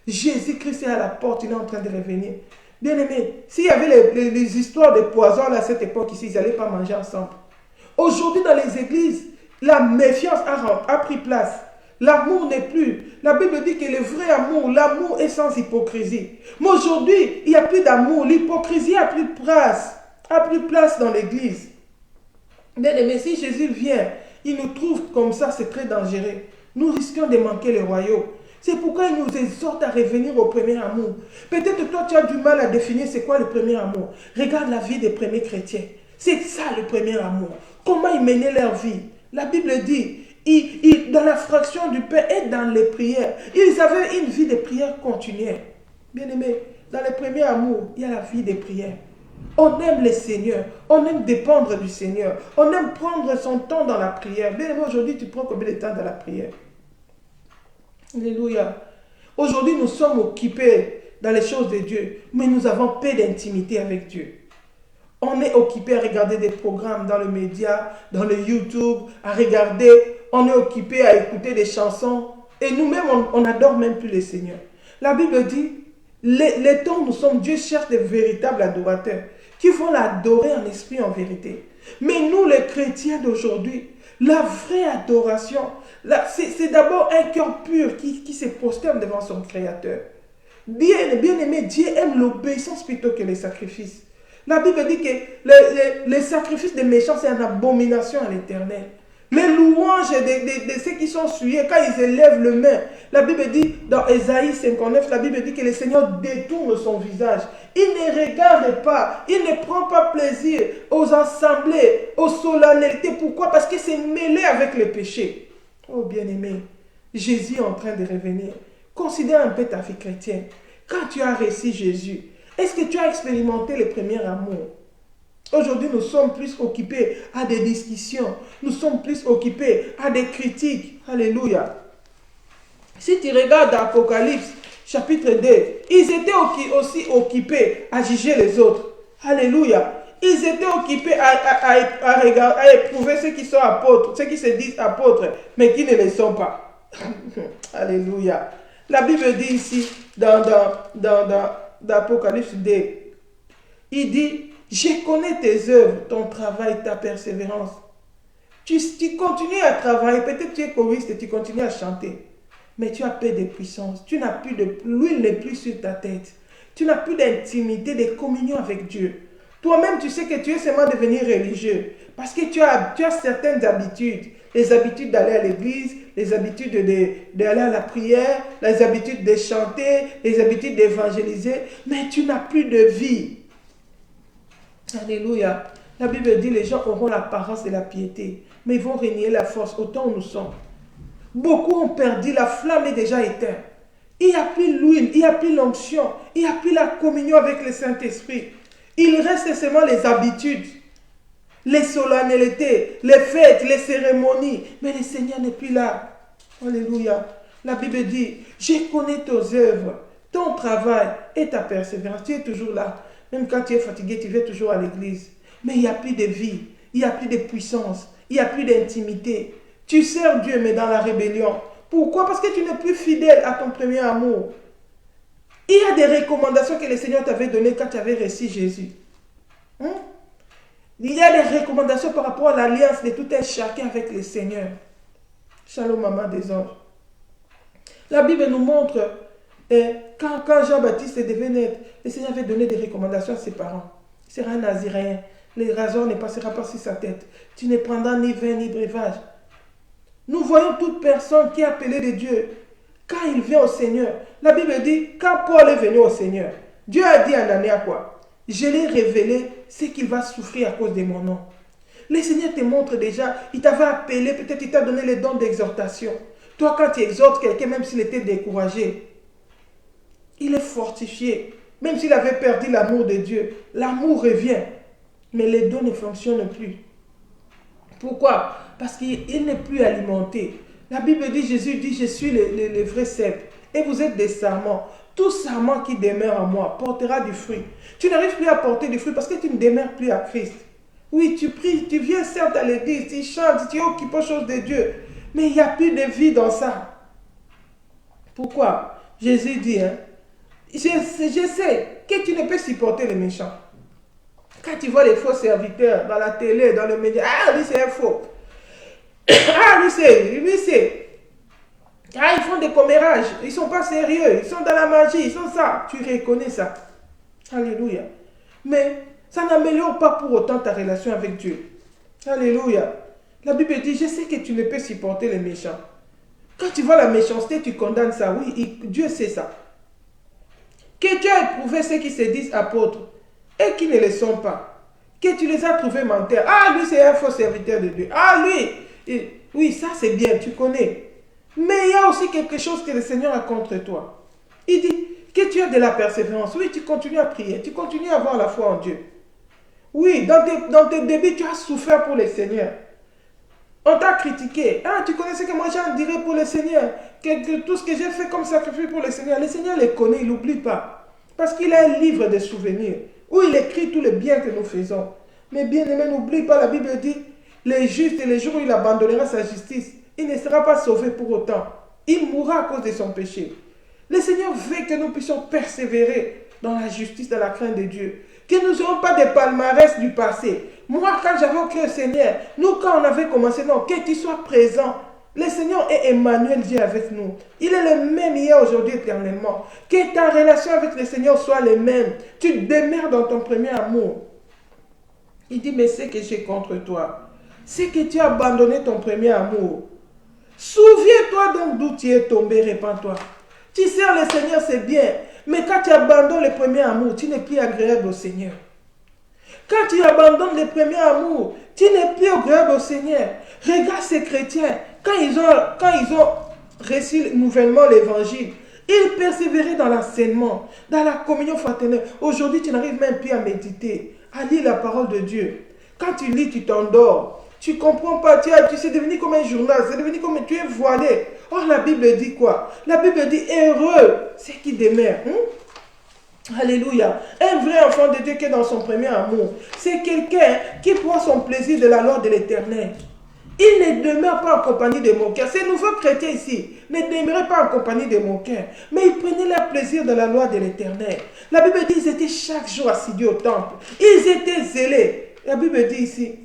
Jésus-Christ est à la porte, il est en train de revenir. Bien-aimé, s'il y avait les histoires de poison à cette époque ici, ils n'allaient pas manger ensemble. Aujourd'hui dans les églises, la méfiance a pris place. L'amour n'est plus. La Bible dit que le vrai amour, l'amour est sans hypocrisie. Mais aujourd'hui, il n'y a plus d'amour. L'hypocrisie a plus de place dans l'église. Bien-aimé, si Jésus vient, il nous trouve comme ça, c'est très dangereux. Nous risquons de manquer le royaume. C'est pourquoi il nous exhorte à revenir au premier amour. Peut-être que toi, tu as du mal à définir c'est quoi le premier amour. Regarde la vie des premiers chrétiens. C'est ça le premier amour. Comment ils menaient leur vie. La Bible dit, dans la fraction du pain et dans les prières, ils avaient une vie de prière continuelle. Bien-aimé, dans le premier amour, il y a la vie des prières. On aime le Seigneur, on aime dépendre du Seigneur, on aime prendre son temps dans la prière. Bien-aimé, aujourd'hui, tu prends combien de temps dans la prière? Alléluia. Aujourd'hui, nous sommes occupés dans les choses de Dieu, mais nous avons peu d'intimité avec Dieu. On est occupé à regarder des programmes dans les médias, dans le YouTube, à regarder. On est occupé à écouter des chansons. Et nous-mêmes, on n'adore même plus le Seigneur. La Bible dit, les temps où nous sommes, Dieu cherche des véritables adorateurs qui vont l'adorer en esprit, en vérité. Mais nous, les chrétiens d'aujourd'hui, la vraie adoration, c'est d'abord un cœur pur qui se prosterne devant son Créateur. Bien aimé, Dieu aime l'obéissance plutôt que les sacrifices. La Bible dit que les sacrifices des méchants, c'est une abomination à l'Éternel. Les louanges de ceux qui sont souillés, quand ils élèvent le main, la Bible dit, dans Ésaïe 59, la Bible dit que le Seigneur détourne son visage. Il ne regarde pas, il ne prend pas plaisir aux assemblées, aux solennalités. Pourquoi? Parce que c'est mêlé avec le péché. Oh bien-aimé, Jésus est en train de revenir. Considère un peu ta vie chrétienne. Quand tu as reçu Jésus, est-ce que tu as expérimenté le premier amour? Aujourd'hui, nous sommes plus occupés à des discussions. Nous sommes plus occupés à des critiques. Alléluia. Si tu regardes Apocalypse, chapitre 2, ils étaient aussi occupés à juger les autres. Alléluia. Ils étaient occupés à regarder, à éprouver ceux qui sont apôtres, ceux qui se disent apôtres, mais qui ne le sont pas. Alléluia. La Bible dit ici, dans Apocalypse 2, il dit, je connais tes œuvres, ton travail, ta persévérance. Tu continues à travailler, peut-être tu es choriste et tu continues à chanter, mais tu as peur de puissance, tu n'as plus de, l'huile n'est plus sur ta tête, tu n'as plus d'intimité, de communion avec Dieu. Toi-même, tu sais que tu es seulement devenu religieux, parce que tu as certaines habitudes, les habitudes d'aller à l'église, les habitudes d'aller à la prière, les habitudes de chanter, les habitudes d'évangéliser, mais tu n'as plus de vie. Alléluia. La Bible dit, les gens auront l'apparence de la piété, mais ils vont renier la force au temps où nous sommes. Beaucoup ont perdu, la flamme est déjà éteinte. Il n'y a plus l'huile, il n'y a plus l'onction, il n'y a plus la communion avec le Saint-Esprit. Il reste seulement les habitudes, les solennalités, les fêtes, les cérémonies. Mais le Seigneur n'est plus là. Alléluia. La Bible dit, je connais tes œuvres, ton travail et ta persévérance. Tu es toujours là. Même quand tu es fatigué, tu viens toujours à l'église. Mais il n'y a plus de vie, il n'y a plus de puissance, il n'y a plus d'intimité. Tu sers Dieu, mais dans la rébellion. Pourquoi? Parce que tu n'es plus fidèle à ton premier amour. Il y a des recommandations que le Seigneur t'avait données quand tu avais reçu Jésus. Il y a des recommandations par rapport à l'alliance de tout un chacun avec le Seigneur. Shalom, maman des anges. La Bible nous montre, quand Jean-Baptiste devait naître, le Seigneur avait donné des recommandations à ses parents. Il sera un naziréen. Les rasoirs ne passera pas sur sa tête. Tu ne prendras ni vin ni breuvage. Nous voyons toute personne qui est appelée de Dieu. Quand il vient au Seigneur, la Bible dit, quand Paul est venu au Seigneur, Dieu a dit à Anania quoi? Je l'ai révélé ce qu'il va souffrir à cause de mon nom. Le Seigneur te montre déjà, il t'avait appelé, peut-être il t'a donné les dons d'exhortation. Toi, quand tu exhortes quelqu'un, même s'il était découragé, il est fortifié. Même s'il avait perdu l'amour de Dieu, l'amour revient. Mais les dons ne fonctionnent plus. Pourquoi? Parce qu'il n'est plus alimenté. La Bible dit, Jésus dit, je suis le vrai cep. Et vous êtes des sarments. Tout sarment qui demeure en moi portera du fruit. Tu n'arrives plus à porter du fruit parce que tu ne demeures plus à Christ. Oui, tu pries, tu viens certes à l'église, tu chantes, tu es occupé aux choses de Dieu. Mais il n'y a plus de vie dans ça. Pourquoi? Jésus dit, je sais que tu ne peux supporter les méchants. Quand tu vois les faux serviteurs dans la télé, dans les médias, ah lui c'est un faux. Ah lui c'est. Ah ils font des commérages, ils ne sont pas sérieux, ils sont dans la magie, ils sont ça. Tu reconnais ça. Alléluia. Mais ça n'améliore pas pour autant ta relation avec Dieu. Alléluia. La Bible dit, je sais que tu ne peux supporter les méchants. Quand tu vois la méchanceté, tu condamnes ça. Oui, Dieu sait ça. Que tu as éprouvé ceux qui se disent apôtres et qui ne le sont pas. Que tu les as trouvés menteurs. Ah, lui, c'est un faux serviteur de Dieu. Ah, lui, oui, ça c'est bien, tu connais. Mais il y a aussi quelque chose que le Seigneur a contre toi. Il dit que tu as de la persévérance. Oui, tu continues à prier. Tu continues à avoir la foi en Dieu. Oui, dans tes débuts, tu as souffert pour le Seigneur. On t'a critiqué. Ah, tu connaissais que moi j'en dirais pour le Seigneur. Que tout ce que j'ai fait comme sacrifice pour le Seigneur les connaît, il n'oublie pas. Parce qu'il a un livre de souvenirs où il écrit tout le bien que nous faisons. Mais bien aimé, n'oublie pas, la Bible dit, les justes et les jours où il abandonnera sa justice, il ne sera pas sauvé pour autant. Il mourra à cause de son péché. Le Seigneur veut que nous puissions persévérer dans la justice, dans la crainte de Dieu. Que nous n'aurons pas des palmarès du passé. Moi, quand j'avais au cœur Seigneur, nous, quand on avait commencé, non, que tu sois présent. Le Seigneur est Emmanuel, Dieu avec nous. Il est le même hier, aujourd'hui, éternellement. Que ta relation avec le Seigneur soit le même. Tu demeures dans ton premier amour. Il dit, mais c'est que j'ai contre toi. C'est que tu as abandonné ton premier amour. Souviens-toi donc d'où tu es tombé, répands-toi. Tu sers le Seigneur, c'est bien. Mais quand tu abandonnes le premier amour, tu n'es plus agréable au Seigneur. Quand tu abandonnes le premier amour, tu n'es plus agréable au Seigneur. Regarde ces chrétiens, quand ils ont reçu nouvellement l'évangile, ils persévéraient dans l'enseignement, dans la communion fraternelle. Aujourd'hui, tu n'arrives même plus à méditer, à lire la parole de Dieu. Quand tu lis, tu t'endors. Tu ne comprends pas, tu c'est devenu comme un journal, c'est devenu comme tu es voilé. Or, la Bible dit quoi? La Bible dit heureux, c'est qui demeure. Alléluia. Un vrai enfant de Dieu qui est dans son premier amour, c'est quelqu'un qui prend son plaisir de la loi de l'Éternel. Il ne demeure pas en compagnie des moqueurs. Ces nouveaux chrétiens ici ne demeuraient pas en compagnie des moqueurs, mais ils prenaient leur plaisir de la loi de l'Éternel. La Bible dit qu'ils étaient chaque jour assidus au temple. Ils étaient zélés. La Bible dit ici,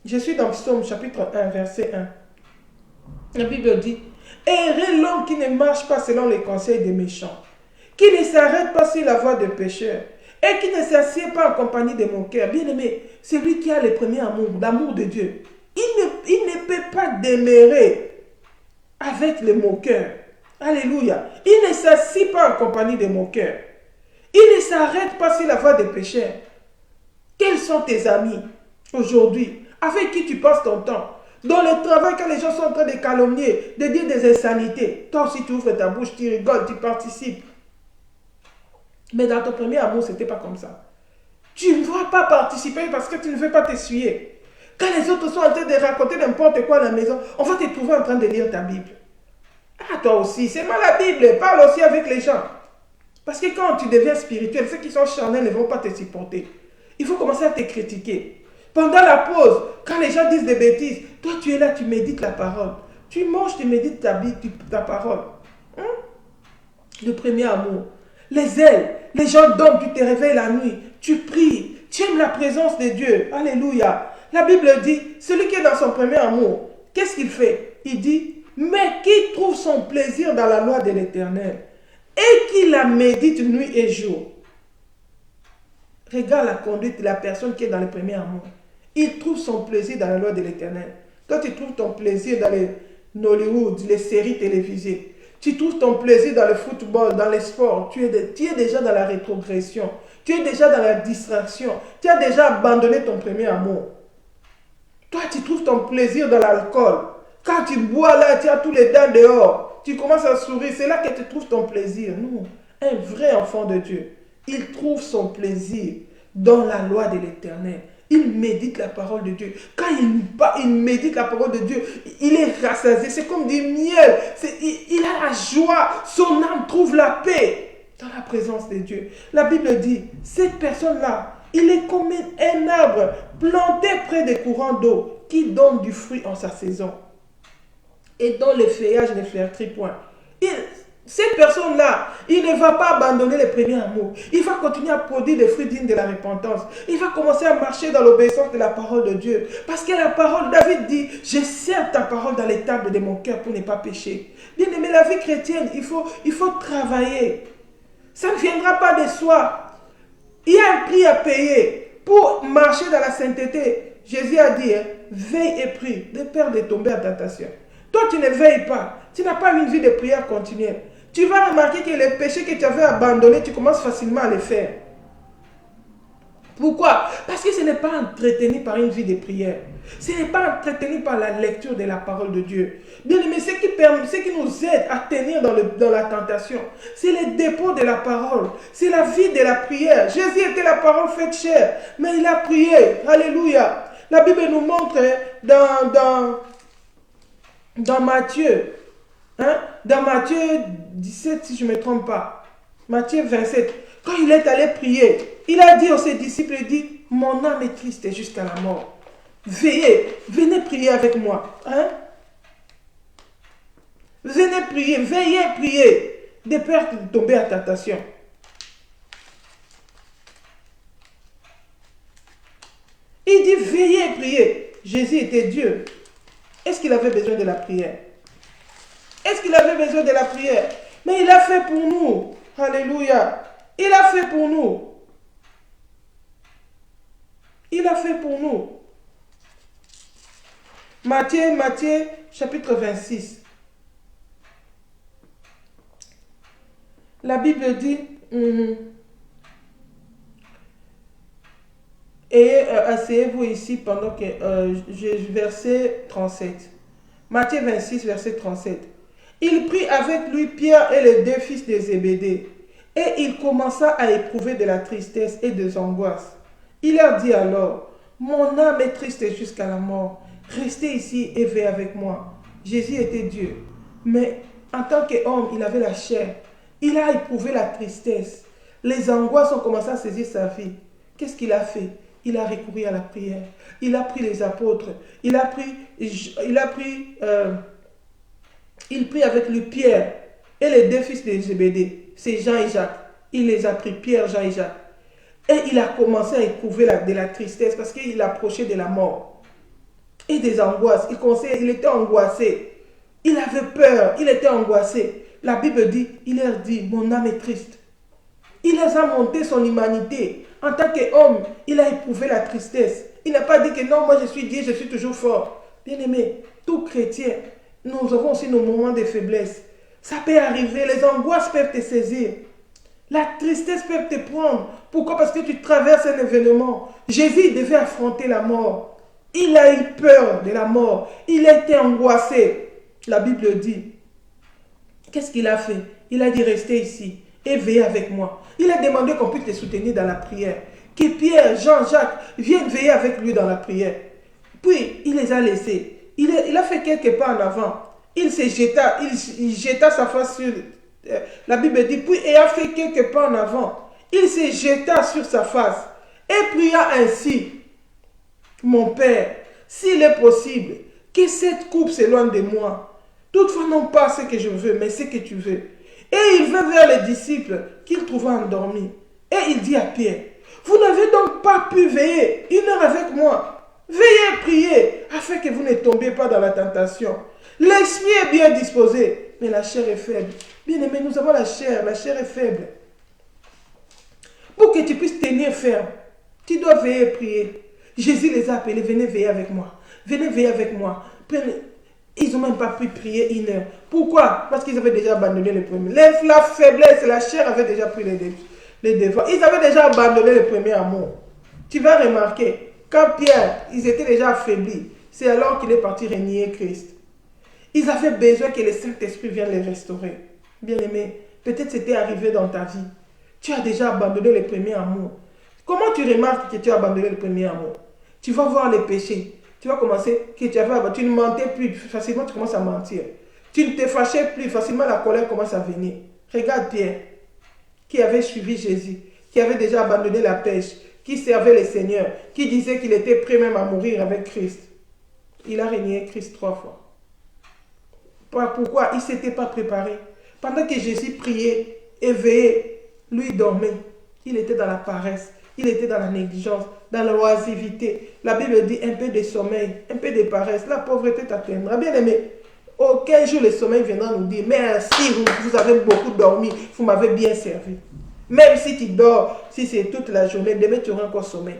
je suis dans Psaume chapitre 1, verset 1. La Bible dit, heureux l'homme qui ne marche pas selon les conseils des méchants, qui ne s'arrête pas sur la voie des pécheurs, et qui ne s'assied pas en compagnie des moqueurs. Bien aimé, celui qui a le premier amour, l'amour de Dieu, il ne peut pas demeurer avec les moqueurs. Alléluia. Il ne s'assied pas en compagnie des moqueurs. Il ne s'arrête pas sur la voie des pécheurs. Quels sont tes amis aujourd'hui? Avec qui tu passes ton temps? Dans le travail, quand les gens sont en train de calomnier, de dire des insanités, toi aussi tu ouvres ta bouche, tu rigoles, tu participes. Mais dans ton premier amour, ce n'était pas comme ça. Tu ne vas pas participer parce que tu ne veux pas t'essuyer. Quand les autres sont en train de raconter n'importe quoi à la maison, on va te trouver en train de lire ta Bible. Ah, toi aussi, c'est mal la Bible, parle aussi avec les gens. Parce que quand tu deviens spirituel, ceux qui sont charnels ne vont pas te supporter. Il faut commencer à te critiquer. Pendant la pause, quand les gens disent des bêtises, toi tu es là, tu médites la parole. Tu manges, tu médites ta parole. Le premier amour. Les ailes, les gens dorment, tu te réveilles la nuit, tu pries, tu aimes la présence de Dieu. Alléluia. La Bible dit, celui qui est dans son premier amour, qu'est-ce qu'il fait? Il dit, mais qui trouve son plaisir dans la loi de l'Éternel et qui la médite nuit et jour. Regarde la conduite de la personne qui est dans le premier amour. Il trouve son plaisir dans la loi de l'Éternel. Quand tu trouves ton plaisir dans les Hollywood, les séries télévisées, tu trouves ton plaisir dans le football, dans les sports, tu es déjà dans la rétrogression, tu es déjà dans la distraction, tu as déjà abandonné ton premier amour. Toi, tu trouves ton plaisir dans l'alcool. Quand tu bois là, tu as tous les dents dehors, tu commences à sourire, c'est là que tu trouves ton plaisir. Non, un vrai enfant de Dieu, il trouve son plaisir dans la loi de l'Éternel. Il médite la parole de Dieu. Quand il médite la parole de Dieu, il est rassasié. C'est comme du miel. Il a la joie. Son âme trouve la paix dans la présence de Dieu. La Bible dit, cette personne-là, il est comme un arbre planté près des courants d'eau qui donne du fruit en sa saison et dont le feuillage ne flétrit point. Cette personne-là, il ne va pas abandonner le premier amour. Il va continuer à produire des fruits dignes de la repentance. Il va commencer à marcher dans l'obéissance de la parole de Dieu. Parce que la parole, David dit, je serre ta parole dans les tables de mon cœur pour ne pas pécher. Bien aimé, la vie chrétienne, il faut travailler. Ça ne viendra pas de soi. Il y a un prix à payer pour marcher dans la sainteté. Jésus a dit, veille et prie, de peur de tomber en tentation. Toi, tu ne veilles pas. Tu n'as pas une vie de prière continuelle. Tu vas remarquer que les péchés que tu avais abandonnés, tu commences facilement à les faire. Pourquoi? Parce que ce n'est pas entretenu par une vie de prière. Ce n'est pas entretenu par la lecture de la parole de Dieu. Bien aimé, ce qui nous aide à tenir dans la tentation, c'est le dépôt de la parole. C'est la vie de la prière. Jésus était la parole faite chair, mais il a prié. Alléluia. La Bible nous montre dans Matthieu, dans Matthieu 17, si je ne me trompe pas, Matthieu 27, quand il est allé prier, il a dit aux ses disciples, il dit, mon âme est triste jusqu'à la mort. Veillez, venez prier avec moi. Venez prier, veillez prier, de peur de tomber en tentation. Il dit, veillez prier. Jésus était Dieu. Est-ce qu'il avait besoin de la prière? Est-ce qu'il avait besoin de la prière? Mais il a fait pour nous. Alléluia. Il a fait pour nous. Il a fait pour nous. Matthieu, chapitre 26. La Bible dit, et asseyez-vous ici pendant que, verset 37. Matthieu 26, verset 37. Il prit avec lui Pierre et les deux fils de Zébédée, et il commença à éprouver de la tristesse et des angoisses. Il leur dit alors, mon âme est triste jusqu'à la mort. Restez ici et veillez avec moi. Jésus était Dieu. Mais en tant qu'homme, il avait la chair. Il a éprouvé la tristesse. Les angoisses ont commencé à saisir sa vie. Qu'est-ce qu'il a fait? Il a recouru à la prière. Il a pris les apôtres. Il prie avec lui Pierre et les deux fils de Zébédée. C'est Jean et Jacques. Il les a pris, Pierre, Jean et Jacques. Et il a commencé à éprouver de la tristesse parce qu'il approchait de la mort. Et des angoisses. Il était angoissé. Il avait peur. Il était angoissé. La Bible dit, il leur dit, mon âme est triste. Il les a monté son humanité. En tant qu'homme, il a éprouvé la tristesse. Il n'a pas dit que non, moi je suis Dieu, je suis toujours fort. Bien-aimé, tout chrétien, nous avons aussi nos moments de faiblesse. Ça peut arriver, les angoisses peuvent te saisir. La tristesse peut te prendre. Pourquoi? Parce que tu traverses un événement. Jésus devait affronter la mort. Il a eu peur de la mort. Il a été angoissé. La Bible dit, qu'est-ce qu'il a fait? Il a dit, restez ici et veillez avec moi. Il a demandé qu'on puisse te soutenir dans la prière. Que Pierre, Jean, Jacques viennent veiller avec lui dans la prière. Puis, il les a laissés. Il a fait quelques pas en avant. Il se jeta, il jeta sa face sur... La Bible dit, puis ayant fait quelques pas en avant, il se jeta sur sa face et pria ainsi, mon Père, s'il est possible, que cette coupe s'éloigne de moi. Toutefois, non pas ce que je veux, mais ce que tu veux. Et il vint vers les disciples qu'il trouva endormis. Et il dit à Pierre, vous n'avez donc pas pu veiller 1 heure avec moi. Veillez et priez, afin que vous ne tombiez pas dans la tentation. L'esprit est bien disposé, mais la chair est faible. Bien-aimé, nous avons la chair est faible. Pour que tu puisses tenir ferme, tu dois veiller et prier. Jésus les a appelés, venez veiller avec moi. Venez veiller avec moi. Ils n'ont même pas pu prier 1 heure. Pourquoi? Parce qu'ils avaient déjà abandonné le premier. La faiblesse, la chair avait déjà pris les devants. Ils avaient déjà abandonné le premier amour. Tu vas remarquer, quand Pierre, ils étaient déjà affaiblis, c'est alors qu'il est parti renier Christ. Ils avaient besoin que le Saint-Esprit vienne les restaurer. Bien-aimé, peut-être c'était arrivé dans ta vie. Tu as déjà abandonné le premier amour. Comment tu remarques que tu as abandonné le premier amour? Tu vas voir les péchés. Tu vas commencer, tu ne mentais plus, facilement tu commences à mentir. Tu ne te fâchais plus, facilement la colère commence à venir. Regarde Pierre, qui avait suivi Jésus, qui avait déjà abandonné la pêche, qui servait le Seigneur, qui disait qu'il était prêt même à mourir avec Christ. Il a renié Christ 3 fois. Pourquoi? Il ne s'était pas préparé. Pendant que Jésus priait, éveillé, lui dormait. Il était dans la paresse, il était dans la négligence, dans l'oisivité. La Bible dit un peu de sommeil, un peu de paresse. La pauvreté t'atteindra. Bien aimé, aucun jour le sommeil viendra nous dire merci, vous avez beaucoup dormi, vous m'avez bien servi. Même si tu dors, si c'est toute la journée, demain tu auras encore sommeil.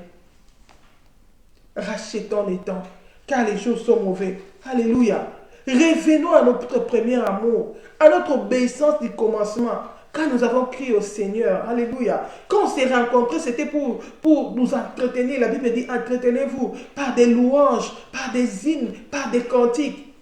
Rachetons les temps, car les jours sont mauvais. Alléluia. Revenons à notre premier amour, à notre obéissance du commencement. Quand nous avons crié au Seigneur, alléluia. Quand on s'est rencontrés, c'était pour nous entretenir. La Bible dit, entretenez-vous par des louanges, par des hymnes, par des cantiques.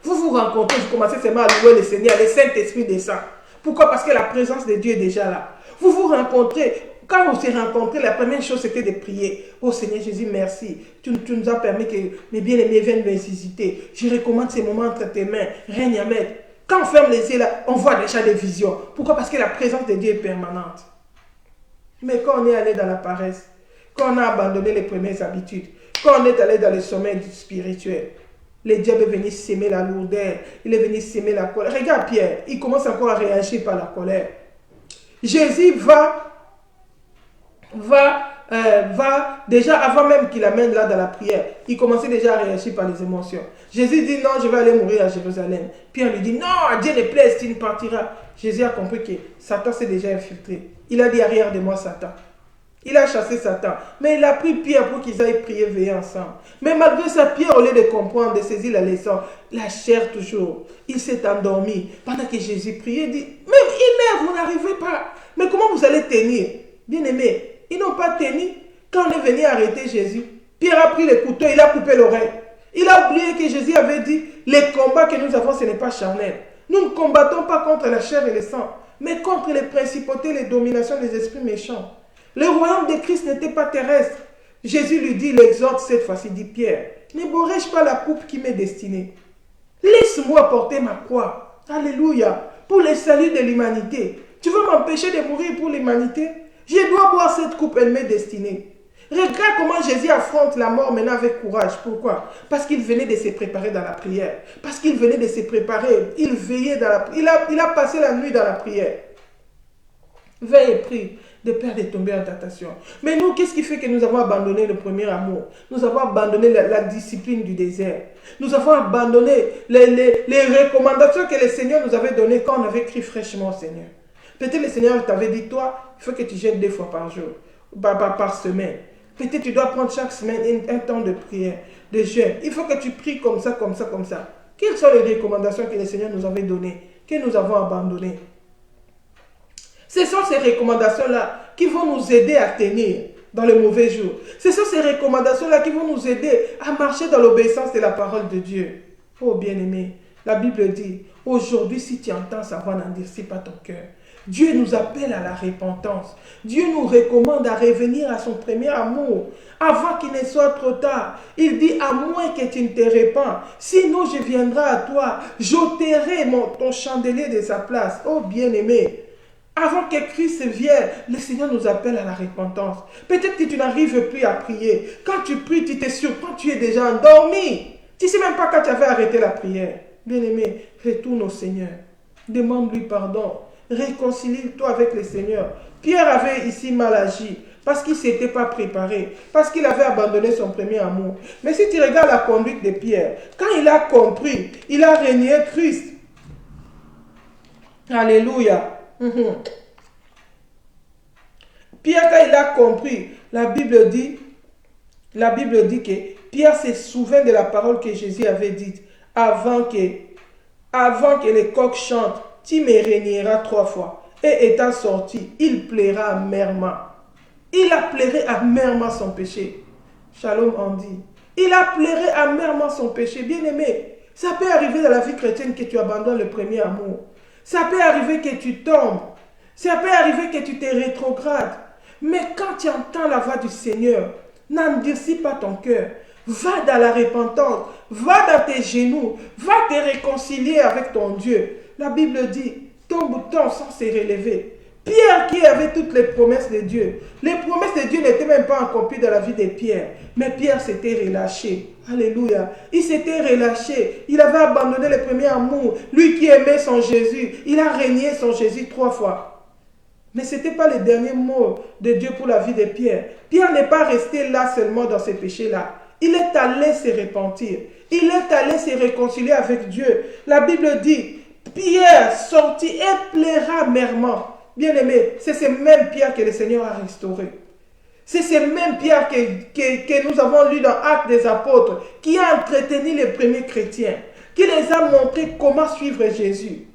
Vous vous rencontrez, vous commencez seulement à louer le Seigneur, le Saint-Esprit descend. Pourquoi? Parce que la présence de Dieu est déjà là. Vous vous rencontrez. Quand on s'est rencontrés, la première chose c'était de prier. Oh Seigneur Jésus, merci. Tu nous as permis que mes bien-aimés viennent me visiter. Je recommande ces moments entre tes mains. Règne à maître. Quand on ferme les yeux là, on voit déjà des visions. Pourquoi? Parce que la présence de Dieu est permanente. Mais quand on est allé dans la paresse, quand on a abandonné les premières habitudes, quand on est allé dans le sommeil spirituel, le diable est venu s'aimer la lourdeur, il est venu s'aimer la colère. Regarde Pierre, il commence encore à réagir par la colère. Jésus va déjà avant même qu'il amène là dans la prière, il commençait déjà à réagir par les émotions. Jésus dit non, je vais aller mourir à Jérusalem. Pierre lui dit non, Dieu ne plaise, tu ne partiras. Jésus a compris que Satan s'est déjà infiltré. Il a dit arrière de moi Satan. Il a chassé Satan. Mais il a pris Pierre pour qu'ils aillent prier, veiller ensemble. Mais malgré ça, Pierre, au lieu de comprendre, de saisir la leçon, la chair toujours, il s'est endormi. Pendant que Jésus priait, il dit, même 1 heure, vous n'arrivez pas. Mais comment vous allez tenir? Bien aimé, ils n'ont pas tenu. Quand on est venu arrêter Jésus, Pierre a pris le couteau, il a coupé l'oreille. Il a oublié que Jésus avait dit, les combats que nous avons, ce n'est pas charnel. Nous ne combattons pas contre la chair et le sang, mais contre les principautés, les dominations des esprits méchants. Le royaume de Christ n'était pas terrestre. Jésus lui dit, l'exhorte cette fois-ci, dit Pierre, ne borrai-je pas la coupe qui m'est destinée? Laisse-moi porter ma croix. Alléluia. Pour le salut de l'humanité. Tu veux m'empêcher de mourir pour l'humanité? Je dois boire cette coupe, elle m'est destinée. Regarde comment Jésus affronte la mort maintenant avec courage. Pourquoi? Parce qu'il venait de se préparer dans la prière. Parce qu'il venait de se préparer. Il veillait dans la prière. Il a passé la nuit dans la prière. Veille et prie de peur de tomber en tentation. Mais nous, qu'est-ce qui fait que nous avons abandonné le premier amour? Nous avons abandonné la discipline du désert. Nous avons abandonné les recommandations que le Seigneur nous avait données quand on avait crié fraîchement au Seigneur. Peut-être le Seigneur t'avait dit, toi, il faut que tu jeûnes 2 fois par jour, par semaine. Peut-être tu dois prendre chaque semaine un temps de prière, de jeûne. Il faut que tu pries comme ça, comme ça, comme ça. Quelles sont les recommandations que le Seigneur nous avait données, que nous avons abandonnées? Ce sont ces recommandations-là qui vont nous aider à tenir dans le mauvais jour. Ce sont ces recommandations-là qui vont nous aider à marcher dans l'obéissance de la parole de Dieu. Oh bien-aimé, la Bible dit, aujourd'hui si tu entends sa voix, n'endurcis pas ton cœur. Dieu nous appelle à la repentance. Dieu nous recommande à revenir à son premier amour avant qu'il ne soit trop tard. Il dit, à moins que tu ne te répands, sinon je viendrai à toi, j'ôterai ton chandelier de sa place. Oh bien-aimé, avant que Christ vienne, le Seigneur nous appelle à la repentance. Peut-être que tu n'arrives plus à prier. Quand tu pries, tu te surprends, tu es déjà endormi. Tu ne sais même pas quand tu avais arrêté la prière. Bien-aimé, retourne au Seigneur. Demande-lui pardon. Réconcilie-toi avec le Seigneur. Pierre avait ici mal agi parce qu'il ne s'était pas préparé, parce qu'il avait abandonné son premier amour. Mais si tu regardes la conduite de Pierre, quand il a compris, il a renié Christ. Alléluia. Pierre, quand il a compris, la Bible dit que Pierre se souvient de la parole que Jésus avait dite avant que les coqs chantent, tu me régneras 3 fois. Et étant sorti, il plaira amèrement. Il a pleuré amèrement son péché. Shalom en dit. Il a pleuré amèrement son péché. Bien-aimé, ça peut arriver dans la vie chrétienne que tu abandonnes le premier amour. Ça peut arriver que tu tombes. Ça peut arriver que tu te rétrogrades. Mais quand tu entends la voix du Seigneur, n'endurcis pas ton cœur. Va dans la repentance. Va dans tes genoux. Va te réconcilier avec ton Dieu. La Bible dit, tombe sans se relever. Pierre qui avait toutes les promesses de Dieu. Les promesses de Dieu n'étaient même pas accomplies dans la vie de Pierre. Mais Pierre s'était relâché. Alléluia. Il s'était relâché. Il avait abandonné le premier amour. Lui qui aimait son Jésus. Il a régné son Jésus 3 fois. Mais ce n'était pas le dernier mot de Dieu pour la vie de Pierre. Pierre n'est pas resté là seulement dans ses péchés-là. Il est allé se repentir. Il est allé se réconcilier avec Dieu. La Bible dit, Pierre sortit et pleura amèrement. Bien-aimé, c'est ce même Pierre que le Seigneur a restauré. C'est ce même Pierre que nous avons lu dans Actes des Apôtres, qui a entretenu les premiers chrétiens, qui les a montré comment suivre Jésus.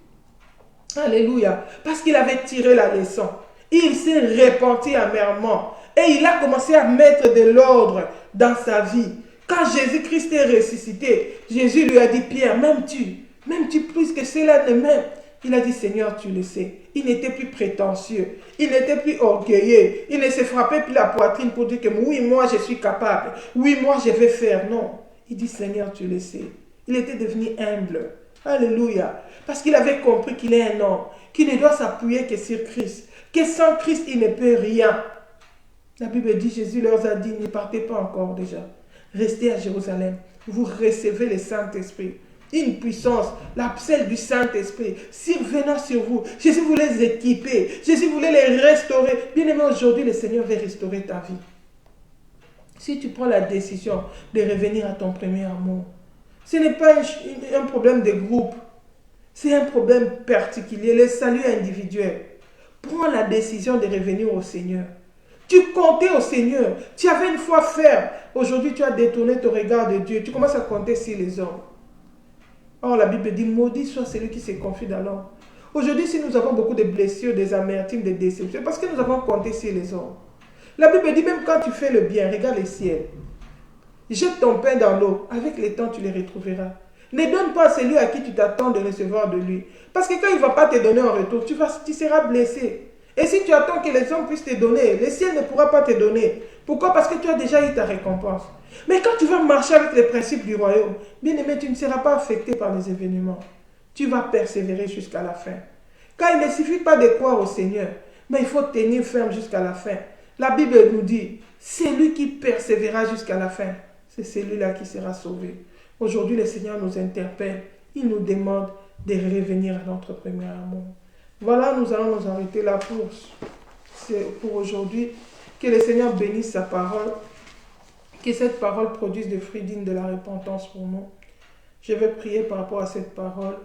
Alléluia. Parce qu'il avait tiré la leçon. Il s'est repenti amèrement. Et il a commencé à mettre de l'ordre dans sa vie. Quand Jésus-Christ est ressuscité, Jésus lui a dit, Pierre, m'aimes-tu plus que cela ne m'aime? Il a dit, Seigneur, tu le sais. Il n'était plus prétentieux. Il n'était plus orgueilleux. Il ne se frappait plus la poitrine pour dire que oui, moi je suis capable. Oui, moi je vais faire. Non. Il dit, Seigneur, tu le sais. Il était devenu humble. Alléluia. Parce qu'il avait compris qu'il est un homme, qu'il ne doit s'appuyer que sur Christ. Que sans Christ, il ne peut rien. La Bible dit, Jésus leur a dit, ne partez pas encore déjà. Restez à Jérusalem. Vous recevez le Saint-Esprit. Une puissance, celle du Saint-Esprit, survenant sur vous. Jésus voulait les équiper. Jésus voulait les restaurer. Bien aimé, aujourd'hui, le Seigneur veut restaurer ta vie. Si tu prends la décision de revenir à ton premier amour, ce n'est pas un problème de groupe. C'est un problème particulier, le salut individuel. Prends la décision de revenir au Seigneur. Tu comptais au Seigneur. Tu avais une foi ferme. Aujourd'hui, tu as détourné ton regard de Dieu. Tu commences à compter sur les hommes. Or, la Bible dit, maudit soit celui qui se confie dans l'homme. Aujourd'hui, si nous avons beaucoup de blessures, des amertumes, des déceptions, parce que nous avons compté sur les hommes. La Bible dit, même quand tu fais le bien, regarde le ciel. Jette ton pain dans l'eau. Avec le temps, tu les retrouveras. Ne donne pas à celui à qui tu t'attends de recevoir de lui. Parce que quand il ne va pas te donner en retour, tu seras blessé. Et si tu attends que les hommes puissent te donner, le ciel ne pourra pas te donner. Pourquoi? Parce que tu as déjà eu ta récompense. Mais quand tu vas marcher avec les principes du royaume, bien aimé, tu ne seras pas affecté par les événements. Tu vas persévérer jusqu'à la fin. Car il ne suffit pas de croire au Seigneur, mais il faut tenir ferme jusqu'à la fin. La Bible nous dit, c'est lui qui persévérera jusqu'à la fin. C'est celui-là qui sera sauvé. Aujourd'hui, le Seigneur nous interpelle. Il nous demande de revenir à notre premier amour. Voilà, nous allons nous arrêter là pour aujourd'hui. Que le Seigneur bénisse sa parole. Que cette parole produise des fruits dignes de la repentance pour nous. Je vais prier par rapport à cette parole.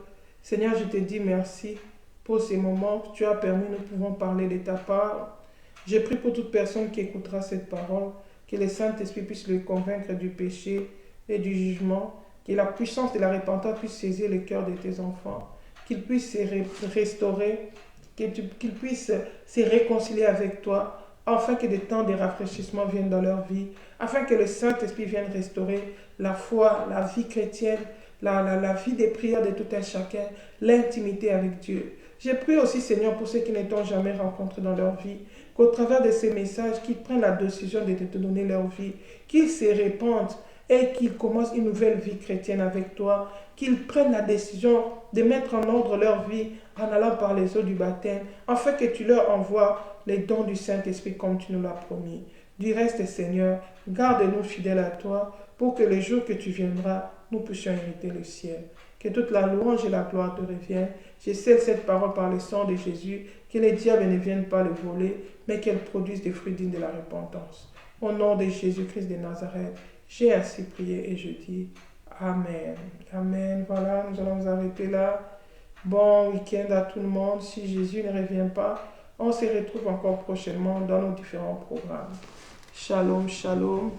Seigneur, je te dis merci pour ces moments que tu as permis, nous pouvons parler de ta part. Je prie pour toute personne qui écoutera cette parole, que le Saint-Esprit puisse le convaincre du péché et du jugement, que la puissance de la repentance puisse saisir le cœur de tes enfants, qu'ils puissent se restaurer, qu'ils puissent se réconcilier avec toi, afin que des temps de rafraîchissement viennent dans leur vie, afin que le Saint-Esprit vienne restaurer la foi, la vie chrétienne, la vie des prières de tout un chacun, l'intimité avec Dieu. Je prie aussi, Seigneur, pour ceux qui ne t'ont jamais rencontré dans leur vie, qu'au travers de ces messages, qu'ils prennent la décision de te donner leur vie, qu'ils se répandent et qu'ils commencent une nouvelle vie chrétienne avec toi, qu'ils prennent la décision de mettre en ordre leur vie en allant par les eaux du baptême, afin que tu leur envoies les dons du Saint-Esprit comme tu nous l'as promis. Du reste, Seigneur, garde-nous fidèles à toi, pour que le jour que tu viendras, nous puissions hériter le ciel. Que toute la louange et la gloire te reviennent. Je scelle cette parole par le sang de Jésus, que les diables ne viennent pas le voler, mais qu'elle produise des fruits dignes de la repentance. Au nom de Jésus-Christ de Nazareth, j'ai ainsi prié et je dis Amen. Amen. Voilà, nous allons nous arrêter là. Bon week-end à tout le monde. Si Jésus ne revient pas, on se retrouve encore prochainement dans nos différents programmes. Shalom, shalom.